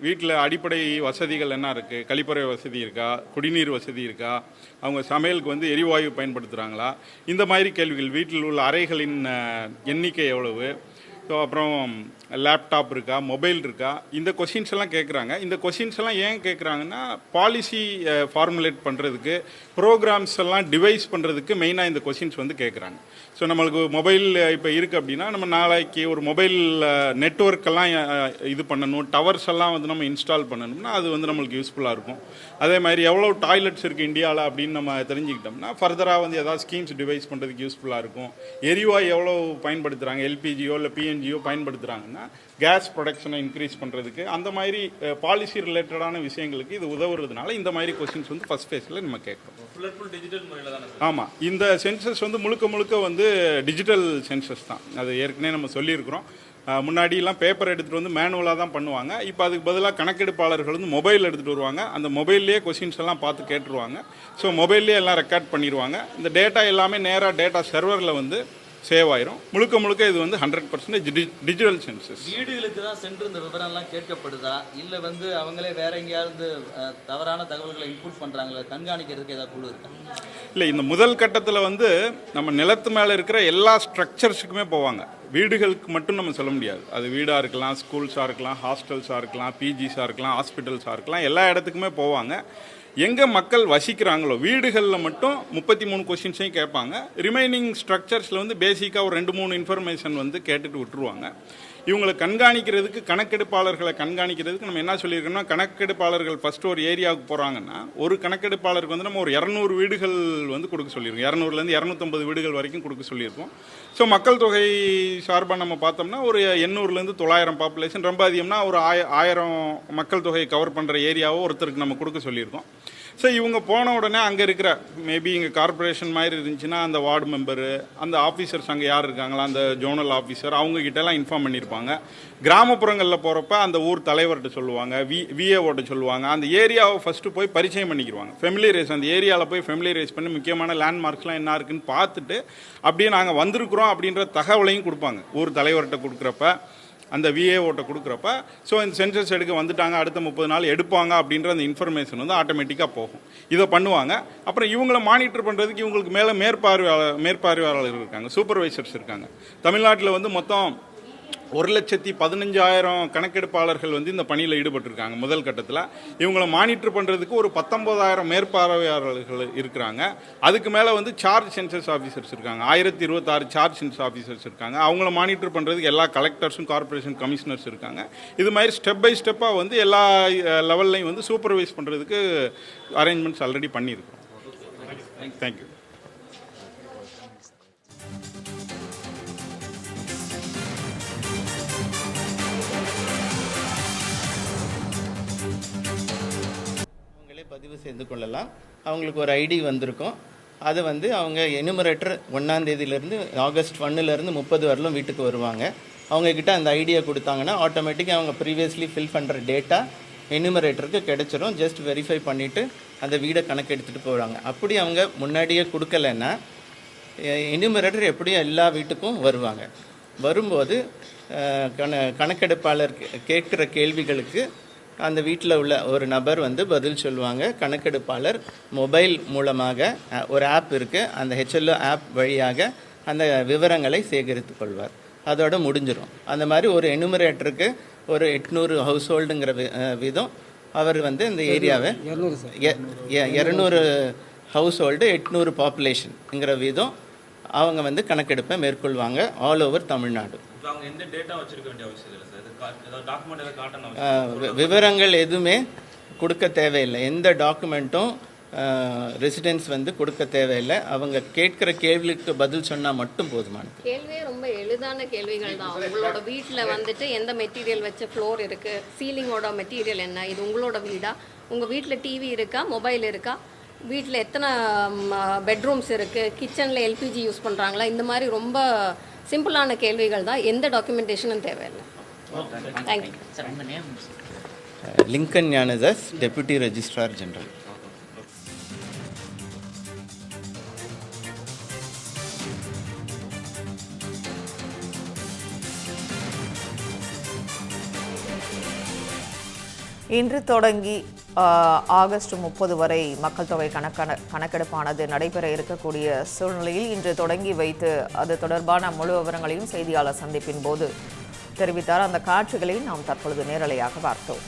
வீட்டில் அடிப்படை வசதிகள் என்ன இருக்குது, கழிப்பறை வசதி இருக்கா, குடிநீர் வசதி இருக்கா, அவங்க சமையலுக்கு வந்து எரிவாயு பயன்படுத்துகிறாங்களா, இந்த மாதிரி கேள்விகள். வீட்டில் உள்ள அறைகளின் எண்ணிக்கை எவ்வளவு, ஸோ அப்புறம் லேப்டாப் இருக்கா, மொபைல் இருக்கா, இந்த கொஷின்ஸ் எல்லாம் கேட்குறாங்க. இந்த கொஷின்ஸ் எல்லாம் ஏன் கேட்குறாங்கன்னா, பாலிசி ஃபார்முலேட் பண்ணுறதுக்கு, ப்ரோக்ராம்ஸ் எல்லாம் டிவைஸ் பண்ணுறதுக்கு மெயினாக இந்த கொஷின்ஸ் வந்து கேட்குறாங்க. ஸோ நம்மளுக்கு மொபைல் இப்போ இருக்குது அப்படின்னா, நம்ம நாளைக்கு ஒரு மொபைல் நெட்ஒர்க்கெல்லாம் இது பண்ணணும், டவர்ஸ் எல்லாம் வந்து நம்ம இன்ஸ்டால் பண்ணணும்னா அது வந்து நம்மளுக்கு யூஸ்ஃபுல்லாக இருக்கும். அதே மாதிரி எவ்வளோ டாய்லெட்ஸ் இருக்குது இந்தியாவில் அப்படின்னு நம்ம தெரிஞ்சுக்கிட்டோம்னா ஃபர்தராக வந்து ஏதாவது ஸ்கீம்ஸ் டிவைஸ் பண்ணுறதுக்கு யூஸ்ஃபுல்லாக இருக்கும். எரிவாயு எவ்வளோ பயன்படுத்துகிறாங்க, எல்பிஜியோ இல்லை பிஎன்ஜியோ பயன்படுத்துகிறாங்கன்னா கேஸ் ப்ரொடக்ஷனை இன்க்ரீஸ் பண்ணுறதுக்கு, அந்த மாதிரி பாலிசி ரிலேட்டடான விஷயங்களுக்கு இது உதவுறதுனால இந்த மாதிரி கொஸ்டின்ஸ் வந்து ஃபஸ்ட் ஃபேஸில் நம்ம கேட்குறோம். டிஜிட்டல் முறையில் தான். ஆமாம், இந்த சென்சஸ் வந்து முழுக்க முழுக்க வந்து டிஜிட்டல் சென்சஸ் தான். அது ஏற்கனவே நம்ம சொல்லியிருக்கிறோம். முன்னாடியெல்லாம் பேப்பர் எடுத்துகிட்டு வந்து மேனுவலாக தான் பண்ணுவாங்க. இப்போ அதுக்கு பதிலாக கணக்கெடுப்பாளர்கள் வந்து மொபைல் எடுத்துகிட்டு வருவாங்க. அந்த மொபைல்லேயே கொஸ்டின்ஸ் எல்லாம் பார்த்து கேட்டுருவாங்க. ஸோ மொபைல்லேயே எல்லாம் ரெக்கார்ட் பண்ணிடுவாங்க. இந்த டேட்டா எல்லாமே நேராக டேட்டா சர்வரில் வந்து சேவ் ஆயிரும். முழுக்க முழுக்க இது வந்து 100% டிஜிட்டல் சென்சஸ். வீடுகளுக்கு தான் சென்று இந்த விவரம்லாம் கேட்கப்படுதா, இல்லை வந்து அவங்களே வேற எங்கேயாவது தவறான தகவல்களை இன்புட் பண்ணுறாங்களா, கண்காணிக்கிறதுக்கு ஏதாவது குழு இருக்கா? இல்லை, இந்த முதல் கட்டத்தில் வந்து நம்ம நிலத்து மேலே இருக்கிற எல்லா ஸ்ட்ரக்சர்ஸுக்குமே போவாங்க. வீடுகளுக்கு மட்டும் நம்ம சொல்ல முடியாது. அது வீடாக இருக்கலாம், ஸ்கூல்ஸாக இருக்கலாம், ஹாஸ்டல்ஸாக இருக்கலாம், பிஜிஸாக இருக்கலாம், ஹாஸ்பிட்டல்ஸாக இருக்கலாம், எல்லா இடத்துக்குமே போவாங்க. எங்கே மக்கள் வசிக்கிறாங்களோ வீடுகளில் மட்டும் 33 கொஸ்டின்ஸையும் கேட்பாங்க. ரிமைனிங் ஸ்ட்ரக்சர்ஸில் வந்து பேசிக்காக ஒரு 2-3 இன்ஃபர்மேஷன் வந்து கேட்டுட்டு விட்டுருவாங்க. இவங்களை கண்காணிக்கிறதுக்கு, கணக்கெடுப்பாளர்களை கண்காணிக்கிறதுக்கு நம்ம என்ன சொல்லியிருக்கோம்னா, கணக்கெடுப்பாளர்கள் ஃபஸ்ட்டு ஒரு ஏரியாவுக்கு போகிறாங்கன்னா ஒரு கணக்கெடுப்பாளருக்கு வந்து நம்ம ஒரு 200 வீடுகள் வந்து கொடுக்க சொல்லியிருக்கோம். 200லேருந்து 250 வீடுகள் வரைக்கும் கொடுக்க சொல்லியிருக்கோம். ஸோ மக்கள் தொகை சார்பாக நம்ம பார்த்தோம்னா ஒரு 800லேருந்து 900 பாப்புலேஷன், ரொம்ப அதிகம்னா ஒரு 1000 மக்கள் தொகையை கவர் பண்ணுற ஏரியாவோ ஒருத்தருக்கு நம்ம கொடுக்க சொல்லியிருக்கோம். ஸோ இவங்க போன உடனே அங்கே இருக்கிற மேபி இங்கே கார்பரேஷன் மாதிரி இருந்துச்சுன்னா அந்த வார்டு மெம்பரு, அந்த ஆஃபீஸர்ஸ் அங்கே யார் இருக்காங்களா, அந்த ஜோனல் ஆஃபீஸர், அவங்ககிட்டலாம் இன்ஃபார்ம் பண்ணியிருப்பாங்க. கிராமப்புறங்களில் போகிறப்ப அந்த ஊர் தலைவர்கிட்ட சொல்லுவாங்க, விஏஓட்ட சொல்லுவாங்க. அந்த ஏரியாவை ஃபஸ்ட்டு போய் பரிச்சயம் பண்ணிக்கிடுவாங்க. ஃபெமிலியரைஸ், அந்த ஏரியாவில் போய் ஃபெமிலியரைஸ் பண்ணி முக்கியமான லேண்ட்மார்க்ஸ்லாம் என்ன இருக்குன்னு பார்த்துட்டு அப்படியே நாங்கள் வந்திருக்கிறோம் அப்படின்ற தகவலையும் கொடுப்பாங்க. ஊர் தலைவர்கிட்ட கொடுக்குறப்ப, அந்த விஏஓட்ட கொடுக்குறப்ப, ஸோ இந்த சென்சஸ் எடுக்க வந்துட்டாங்க, அடுத்த 30 நாள் எடுப்பாங்க அப்படின்ற அந்த இன்ஃபர்மேஷன் வந்து ஆட்டோமேட்டிக்காக போகும். இதை பண்ணுவாங்க. அப்புறம் இவங்களை மானிட்டர் பண்ணுறதுக்கு இவங்களுக்கு மேலே மேற்பார்வையாளர்கள் இருக்காங்க, சூப்பர்வைசர்ஸ் இருக்காங்க. தமிழ்நாட்டில் வந்து மொத்தம் 1,15,000 கணக்கெடுப்பாளர்கள் வந்து இந்த பணியில் ஈடுபட்டிருக்காங்க. முதல் கட்டத்தில் இவங்களை மானிட்டர் பண்ணுறதுக்கு ஒரு 19,000 மேற்பார்வையாளர்கள் இருக்கிறாங்க. அதுக்கு மேலே வந்து சார்ஜ் சென்சஸ் ஆஃபீஸர்ஸ் இருக்காங்க. 1026 சார்ஜ் சென்சஸ் ஆஃபீஸர்ஸ் இருக்காங்க. அவங்கள மானிட்டர் பண்ணுறதுக்கு எல்லா கலெக்டர்ஸும் கார்பரேஷன் கமிஷனர்ஸ் இருக்காங்க. இது மாதிரி ஸ்டெப் பை ஸ்டெப்பாக வந்து எல்லா லெவல்லையும் வந்து சூப்பர்வைஸ் பண்ணுறதுக்கு அரேஞ்ச்மெண்ட்ஸ் ஆல்ரெடி பண்ணியிருக்கோம். தேங்க்யூ. பதிவு செய்து கொள்ளலாம். அவங்களுக்கு ஒரு ஐடி வந்திருக்கும். அது வந்து அவங்க எனுமரேட்டர் 1ஆம் தேதியிலேருந்து ஆகஸ்ட் 1லேருந்து 30 வரலும் வீட்டுக்கு வருவாங்க. அவங்கக்கிட்ட அந்த ஐடியா கொடுத்தாங்கன்னா ஆட்டோமேட்டிக்காக அவங்க ப்ரீவியஸ்லி ஃபில் பண்ணுற டேட்டா எனுமரேட்டருக்கு கிடைச்சிரும். ஜஸ்ட் வெரிஃபை பண்ணிவிட்டு அந்த வீடை கணக்கு எடுத்துகிட்டு போகிறாங்க. அப்படி அவங்க முன்னாடியே கொடுக்கலைன்னா எனுமரேட்டர் எப்படியும் எல்லா வீட்டுக்கும் வருவாங்க. வரும்போது கணக்கெடுப்பாளர் கேட்குற கேள்விகளுக்கு அந்த வீட்டில் உள்ள ஒரு நபர் வந்து பதில் சொல்லுவாங்க. கணக்கெடுப்பாளர் மொபைல் மூலமாக ஒரு ஆப் இருக்குது, அந்த ஹெச்எல்ஓ ஆப் வழியாக அந்த விவரங்களை சேகரித்து கொள்வார். அதோட முடிஞ்சிடும். அந்த மாதிரி ஒரு எனுமரேட்டருக்கு ஒரு 800 ஹவுஸ் ஹோல்டுங்கிற விதம் அவர் வந்து இந்த ஏரியாவை 200 ஹவுஸ் ஹோல்டு 800 பாப்புலேஷன்ங்கிற விதம் அவங்க வந்து கணக்கெடுப்பை மேற்கொள்வாங்க ஆல் ஓவர் தமிழ்நாடு. விவரங்கள் எதுவுமே கொடுக்க தேவையில்லை. எந்த டாக்குமெண்ட்டும் ரெசிடென்ஸ் வந்து கொடுக்க தேவையில்லை. அவங்க கேட்குற கேள்விக்கு பதில் சொன்னால் மட்டும் போதுமானது. கேள்வியே ரொம்ப எளிதான கேள்விகள் தான். உங்களோட வீட்டில் வந்துட்டு எந்த மெட்டீரியல் வச்ச ஃப்ளோர் இருக்குது, சீலிங்கோட மெட்டீரியல் என்ன, இது உங்களோட வீடா, உங்கள் வீட்டில் டிவி இருக்கா, மொபைல் இருக்கா, வீட்டில் எத்தனை பெட்ரூம்ஸ் இருக்குது, கிச்சனில் எல்பிஜி யூஸ் பண்ணுறாங்களா, இந்த மாதிரி ரொம்ப சிம்பிளான கேள்விகள் தான். எந்த டாக்குமெண்டேஷனும் தேவையில்லை. Thank you. Lincoln Gnanadas, deputy registrar general. இன்று தொடங்கி ஆகஸ்ட் 30 வரை மக்கள் தொகை கணக்கெடுப்பானது நடைபெற இருக்கக்கூடிய சூழ்நிலையில் இன்று தொடங்கி வைத்து அது தொடர்பான முழு விவரங்களையும் செய்தியாளர் சந்திப்பின் போது தெரிவித்தார். அந்த காட்சிகளை நாம் தற்பொழுது நேரலையாக பார்த்தோம்.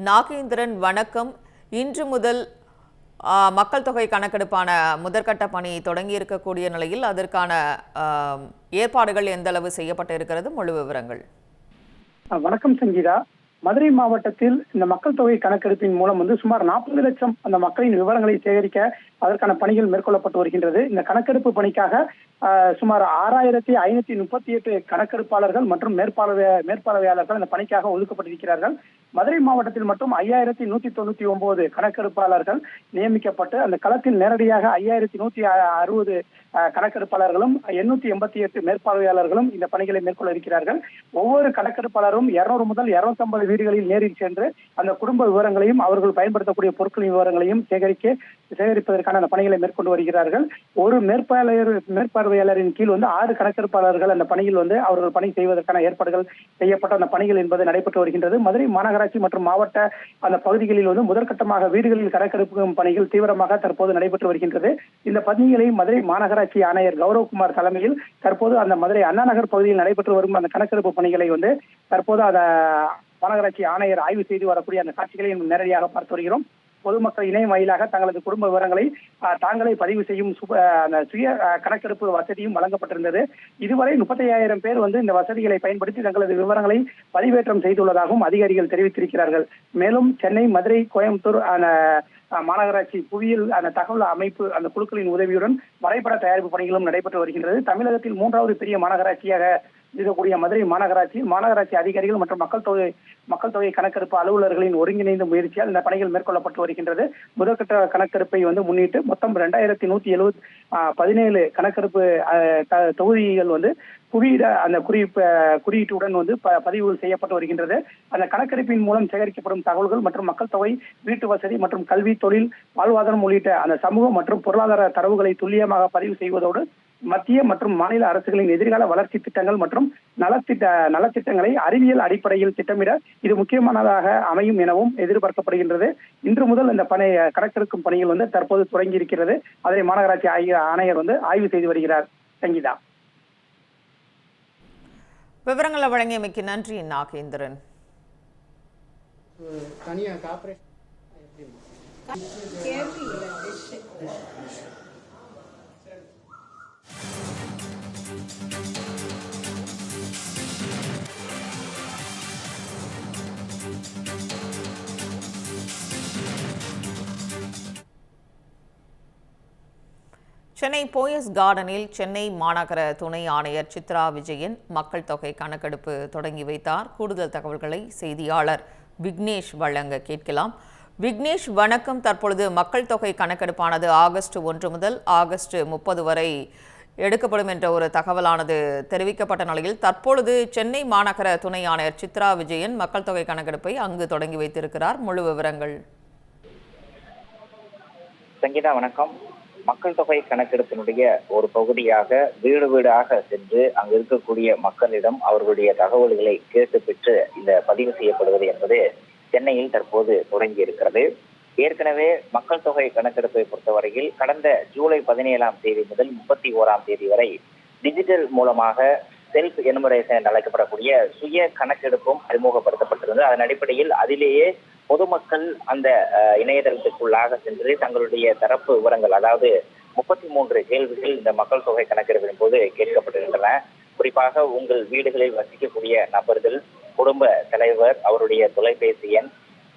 நாகேந்திரன், வணக்கம். இன்று முதல் மக்கள் தொகை கணக்கெடுப்பான முதற்கட்ட பணி தொடங்கி இருக்கக்கூடிய நிலையில் அதற்கான ஏற்பாடுகள் எந்த அளவு செய்யப்பட்டு இருக்கிறது? முழு விவரங்கள். வணக்கம் சங்கீதா. மதுரை மாவட்டத்தில் இந்த மக்கள் தொகை கணக்கெடுப்பின் மூலம் சுமார் 40 லட்சம் அந்த மக்களின் விவரங்களை சேகரிக்க அதற்கான பணிகள் மேற்கொள்ளப்பட்டு வருகின்றது. இந்த கணக்கெடுப்பு பணிக்காக சுமார் 6538 கணக்கெடுப்பாளர்கள் மற்றும் மேற்பார்வையாளர்கள் இந்த பணிக்காக ஒதுக்கப்பட்டிருக்கிறார்கள். மதுரை மாவட்டத்தில் மட்டும் 5199 கணக்கெடுப்பாளர்கள் நியமிக்கப்பட்டு அந்த களத்தில் நேரடியாக 5160 கணக்கெடுப்பாளர்களும் 888 மேற்பார்வையாளர்களும் இந்த பணிகளை மேற்கொள்ள இருக்கிறார்கள். ஒவ்வொரு கணக்கெடுப்பாளரும் 200 முதல் 250 வீடுகளில் நேரில் சென்று அந்த குடும்ப விவரங்களையும் அவர்கள் பயன்படுத்தக்கூடிய பொருட்களின் விவரங்களையும் சேகரிப்பதற்கான அந்த பணிகளை மேற்கொண்டு வருகிறார்கள். ஒரு மேற்பார்வையாளரின் கீழ் 6 கணக்கெடுப்பாளர்கள் அந்த பணியில் அவர்கள் பணி செய்வதற்கான ஏற்பாடுகள் செய்யப்பட்ட அந்த பணிகள் என்பது நடைபெற்று வருகின்றது. மதுரை மாநகராட்சி மற்றும் மாவட்ட அந்த பகுதிகளில் முதற்கட்டமாக வீடுகளில் கணக்கெடுப்பு பணிகள் தீவிரமாக தற்போது நடைபெற்று வருகின்றது. இந்த பணிகளை மதுரை மாநகராட்சி ஆணையர் கௌரவகுமார் தலைமையில் தற்போது அந்த மதுரை அண்ணா நகர் பகுதியில் நடைபெற்று வரும் அந்த கணக்கெடுப்பு பணிகளை தற்போது அந்த மாநகராட்சி ஆணையர் ஆய்வு செய்து வரக்கூடிய அந்த காட்சிகளை நேரடியாக பார்த்து வருகிறோம். பொதுமக்கள் இணையம் வாயிலாக தங்களது குடும்ப விவரங்களை தாங்களே பதிவு செய்யும் அந்த சுய கணக்கெடுப்பு வசதியும் வழங்கப்பட்டிருந்தது. இதுவரை 35,000 பேர் இந்த வசதிகளை பயன்படுத்தி தங்களது விவரங்களை பதிவேற்றம் செய்துள்ளதாகவும் அதிகாரிகள் தெரிவித்திருக்கிறார்கள். மேலும் சென்னை, மதுரை, கோயம்புத்தூர் மாநகராட்சி புவியியல் அந்த தகவல் அமைப்பு அந்த குழுக்களின் உதவியுடன் வரைபட தயாரிப்பு பணிகளும் நடைபெற்று வருகின்றது. தமிழகத்தில் 3வது பெரிய மாநகராட்சியாக இருக்கக்கூடிய மதுரை மாநகராட்சி அதிகாரிகள் மற்றும் மக்கள் தொகை கணக்கெடுப்பு அலுவலர்களின் ஒருங்கிணைந்த முயற்சியால் இந்த பணிகள் மேற்கொள்ளப்பட்டு வருகின்றது. முதற்கட்ட கணக்கெடுப்பை முன்னிட்டு மொத்தம் 2117 கணக்கெடுப்பு தொகுதிகள் புவியிட அந்த குறியீட்டுடன் பதிவுகள் செய்யப்பட்டு வருகின்றது. அந்த கணக்கெடுப்பின் மூலம் சேகரிக்கப்படும் தகவல்கள் மற்றும் மக்கள் தொகை, வீட்டு வசதி மற்றும் கல்வி, தொழில், வாழ்வாதாரம் உள்ளிட்ட அந்த சமூக மற்றும் பொருளாதார தரவுகளை துல்லியமாக பதிவு செய்வதோடு மத்திய மற்றும் மாநில அரசுகளின் எதிர்கால வளர்ச்சி திட்டங்கள் மற்றும் நலத்திட்டங்களை அறிவியல் அடிப்படையில் திட்டமிட இது முக்கியமானதாக அமையும் எனவும் எதிர்பார்க்கப்படுகின்றது. இன்று முதல் இந்த கணக்கெடுக்கும் பணிகள் தற்போது தொடங்கி இருக்கிறது. அதனை மாநகராட்சி ஆணையர் ஆய்வு செய்து வருகிறார். சங்கீதா, விவரங்களை வழங்கியமைக்கு நன்றி நாகேந்திரன். சென்னை போயஸ் கார்டனில் சென்னை மாநகர துணை ஆணையர் சித்ரா விஜயன் மக்கள் தொகை கணக்கெடுப்பு தொடங்கி வைத்தார். கூடுதல் தகவல்களை செய்தியாளர் விக்னேஷ் வழங்க கேட்கலாம். விக்னேஷ், வணக்கம். தற்பொழுது மக்கள் தொகை கணக்கெடுப்பானது ஆகஸ்ட் 1 முதல் ஆகஸ்ட் 30 வரை எடுக்கப்படும் என்ற ஒரு தகவலானது தெரிவிக்கப்பட்ட நிலையில் தற்பொழுது சென்னை மாநகர துணை ஆணையர் சித்ரா விஜயன் மக்கள் தொகை கணக்கெடுப்பை அங்கு தொடங்கி வைத்திருக்கிறார். முழு விவரங்கள். சங்கீதா, வணக்கம். மக்கள் தொகை கணக்கெடுப்பினுடைய ஒரு பகுதியாக வீடு வீடாக சென்று அங்கு இருக்கக்கூடிய மக்களிடம் அவர்களுடைய தகவல்களை கேட்டு பெற்று இந்த பதிவு செய்யப்படுவது என்பது சென்னையில் தற்போது தொடங்கி இருக்கிறது. ஏற்கனவே மக்கள் தொகை கணக்கெடுப்பை பொறுத்தவரையில் கடந்த ஜூலை 17ஆம் தேதி முதல் 31ஆம் தேதி வரை டிஜிட்டல் மூலமாக செல்ஃப் எனுமரேஷன் என்று அழைக்கப்படக்கூடிய சுய கணக்கெடுப்பும் அறிமுகப்படுத்தப்பட்டிருந்தது. அதன் அடிப்படையில் அதிலேயே பொதுமக்கள் அந்த இணையதளத்துக்குள்ளாக சென்று தங்களுடைய தரப்பு விவரங்கள், அதாவது 33 கேள்விகள் இந்த மக்கள் தொகை கணக்கெடுப்பின் போது கேட்கப்பட்டிருக்கின்றன. குறிப்பாக உங்கள் வீடுகளில் வசிக்கக்கூடிய நபர்கள், குடும்ப தலைவர், அவருடைய தொலைபேசி எண்,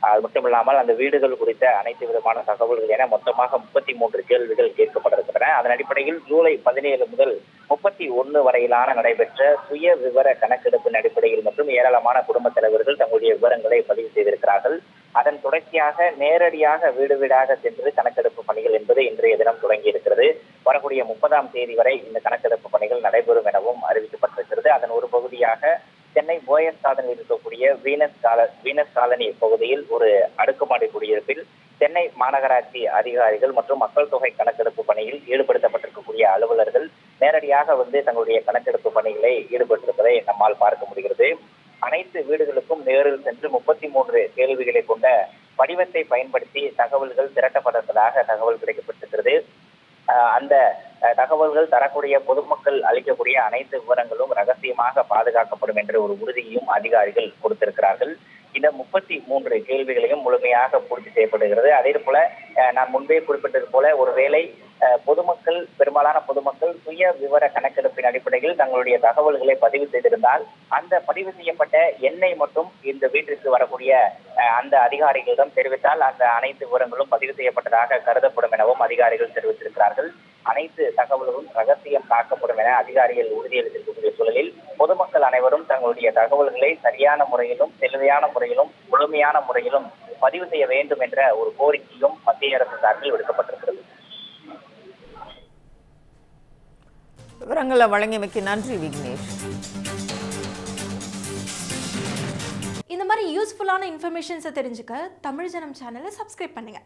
அது மட்டுமில்லாமல் அந்த வீடுகள் குறித்த அனைத்து விதமான தகவல்கள் என மொத்தமாக 33 கேள்விகள் கேட்கப்பட்டிருக்கின்றன. அதன் அடிப்படையில் ஜூலை 17 முதல் 31 வரையிலான நடைபெற்ற சுய விவர கணக்கெடுப்பின் அடிப்படையில் மற்றும் ஏராளமான குடும்ப தலைவர்கள் தங்களுடைய விவரங்களை பதிவு செய்திருக்கிறார்கள். அதன் தொடர்ச்சியாக நேரடியாக வீடு வீடாக சென்று கணக்கெடுப்பு பணிகள் என்பது இன்றைய தினம் தொடங்கி இருக்கிறது. வரக்கூடிய 30ஆம் தேதி வரை இந்த கணக்கெடுப்பு பணிகள் நடைபெறும் எனவும் அறிவிக்கப்பட்டிருக்கிறது. அதன் ஒரு பகுதியாக சென்னை போயஸ் காலனியில் இருக்கக்கூடிய வீனஸ் காலனி பகுதியில் ஒரு அடுக்குமாடி குடியிருப்பில் சென்னை மாநகராட்சி அதிகாரிகள் மற்றும் மக்கள் தொகை கணக்கெடுப்பு பணியில் ஈடுபடுத்தப்பட்டிருக்கக்கூடிய அலுவலர்கள் நேரடியாக தங்களுடைய கணக்கெடுப்பு பணிகளை ஈடுபட்டிருப்பதை நம்மால் பார்க்க முடிகிறது. அனைத்து வீடுகளுக்கும் நேரில் சென்று 33 கேள்விகளை கொண்ட படிவத்தை பயன்படுத்தி தகவல்கள் திரட்டப்பட்டிருப்பதாக தகவல் கிடைக்கப்பட்டிருக்கிறது. அந்த தகவல்கள் தரக்கூடிய பொதுமக்கள் அளிக்கக்கூடிய அனைத்து விவரங்களும் ரகசியமாக பாதுகாக்கப்படும் என்ற ஒரு உறுதியையும் அதிகாரிகள் கொடுத்திருக்கிறார்கள். இந்த 33 கேள்விகளையும் முழுமையாக பூர்த்தி செய்யப்படுகிறது. அதே போல நான் முன்பே குறிப்பிட்டது போல ஒருவேளை பெரும்பாலான பொதுமக்கள் சுய விவர கணக்கெடுப்பின் அடிப்படையில் தங்களுடைய தகவல்களை பதிவு செய்திருந்தால் அந்த பதிவு செய்யப்பட்ட எண்ணை மட்டும் இந்த வீட்டிற்கு வரக்கூடிய அந்த அதிகாரிகளிடம் தெரிவித்தால் அந்த அனைத்து விவரங்களும் பதிவு செய்யப்பட்டதாக கருதப்படும் எனவும் அதிகாரிகள் தெரிவித்திருக்கிறார்கள். அனைத்து தகவல்களும் ரகசியம் காக்கப்படும் என அதிகாரிகள் உறுதியளித்திருக்கக்கூடிய சூழலில் பொதுமக்கள் அனைவரும் தங்களுடைய தகவல்களை சரியான முறையிலும் தெளிவான முறையிலும் முழுமையான முறையிலும் பதிவு செய்ய வேண்டும் என்ற ஒரு கோரிக்கையும் மத்திய அரசு சார்பில் விடுக்கப்பட்டிருக்கிறது. விவரங்களை வழங்கியமைக்கு நன்றி விக்னேஷ். இந்த மாதிரி யூஸ்ஃபுல்லான இன்ஃபர்மேஷன்ஸை தெரிஞ்சுக்க தமிழ் ஜனம் சேனலை சப்ஸ்கிரைப் பண்ணுங்க.